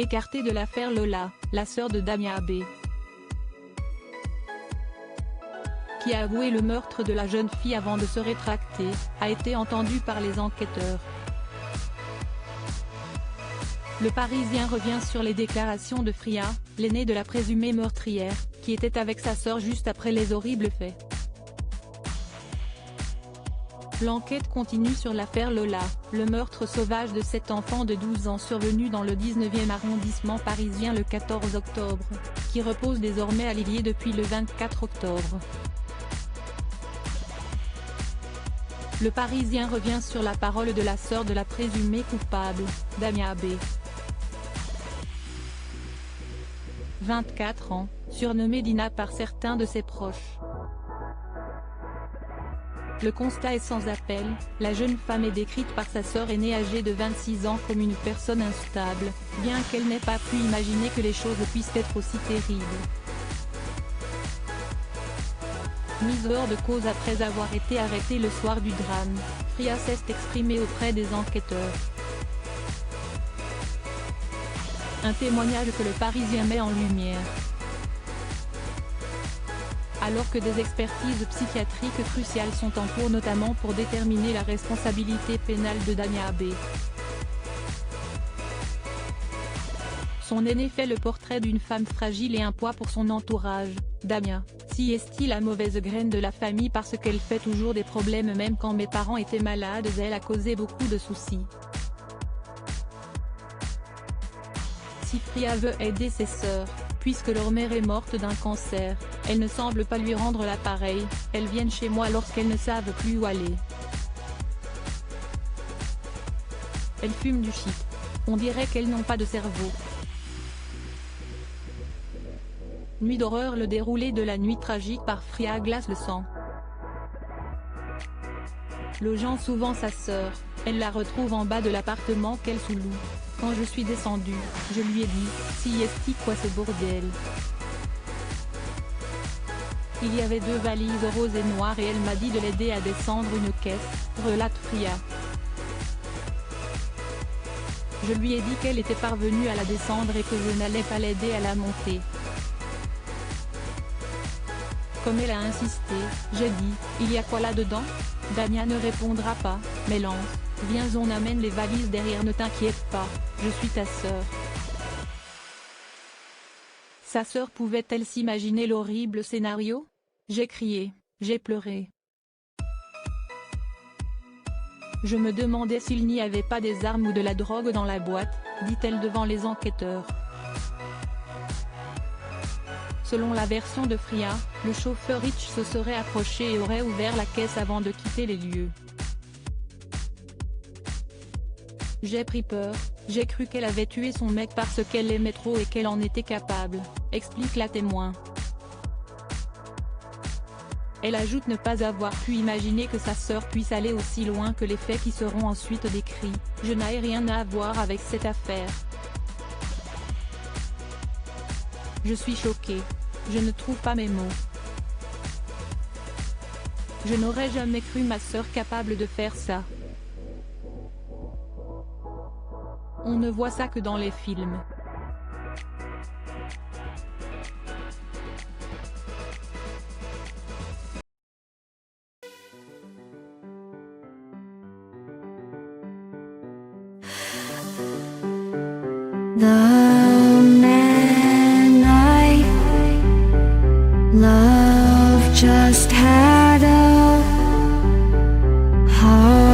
Écartée de l'affaire Lola, la sœur de Damien Abbé, qui a avoué le meurtre de la jeune fille avant de se rétracter, a été entendue par les enquêteurs. Le Parisien revient sur les déclarations de Fria, l'aîné de la présumée meurtrière, qui était avec sa sœur juste après les horribles faits. L'enquête continue sur l'affaire Lola, le meurtre sauvage de cet enfant de 12 ans survenu dans le 19e arrondissement parisien le 14 octobre, qui repose désormais à l'Ilié depuis le 24 octobre. Le Parisien revient sur la parole de la sœur de la présumée coupable, Damien Abbé. 24 ans, surnommée Dina par certains de ses proches. Le constat est sans appel, la jeune femme est décrite par sa sœur aînée âgée de 26 ans comme une personne instable, bien qu'elle n'ait pas pu imaginer que les choses puissent être aussi terribles. Mise hors de cause après avoir été arrêtée le soir du drame, Fria s'est exprimée auprès des enquêteurs. Un témoignage que le Parisien met en lumière. Alors que des expertises psychiatriques cruciales sont en cours notamment pour déterminer la responsabilité pénale de Damien Abbé. Son aîné fait le portrait d'une femme fragile et un poids pour son entourage. Damien, si est-il la mauvaise graine de la famille parce qu'elle fait toujours des problèmes même quand mes parents étaient malades elle a causé beaucoup de soucis. Si Fria veut aider ses sœurs, puisque leur mère est morte d'un cancer, elle ne semble pas lui rendre l'appareil, elles viennent chez moi lorsqu'elles ne savent plus où aller. Elles fument du shit. On dirait qu'elles n'ont pas de cerveau. Nuit d'horreur. Le déroulé de la nuit tragique par Fria glace le sang. Logeant souvent sa sœur, elle la retrouve en bas de l'appartement qu'elle sous-loue. Quand je suis descendue, je lui ai dit, si est-ce quoi ce bordel? Il y avait 2 valises roses et noires et elle m'a dit de l'aider à descendre une caisse, relate Fria. Je lui ai dit qu'elle était parvenue à la descendre et que je n'allais pas l'aider à la monter. Comme elle a insisté, j'ai dit, il y a quoi là-dedans? Damien ne répondra pas, mais lance, viens on amène les valises derrière ne t'inquiète pas, je suis ta sœur. Sa sœur pouvait-elle s'imaginer l'horrible scénario? J'ai crié, j'ai pleuré. Je me demandais s'il n'y avait pas des armes ou de la drogue dans la boîte, dit-elle devant les enquêteurs. Selon la version de Fria, le chauffeur Rich se serait approché et aurait ouvert la caisse avant de quitter les lieux. J'ai pris peur, j'ai cru qu'elle avait tué son mec parce qu'elle l'aimait trop et qu'elle en était capable, explique la témoin. Elle ajoute ne pas avoir pu imaginer que sa sœur puisse aller aussi loin que les faits qui seront ensuite décrits, je n'ai rien à voir avec cette affaire. Je suis choquée. Je ne trouve pas mes mots. Je n'aurais jamais cru ma sœur capable de faire ça. On ne voit ça que dans les films. Love just had a heart.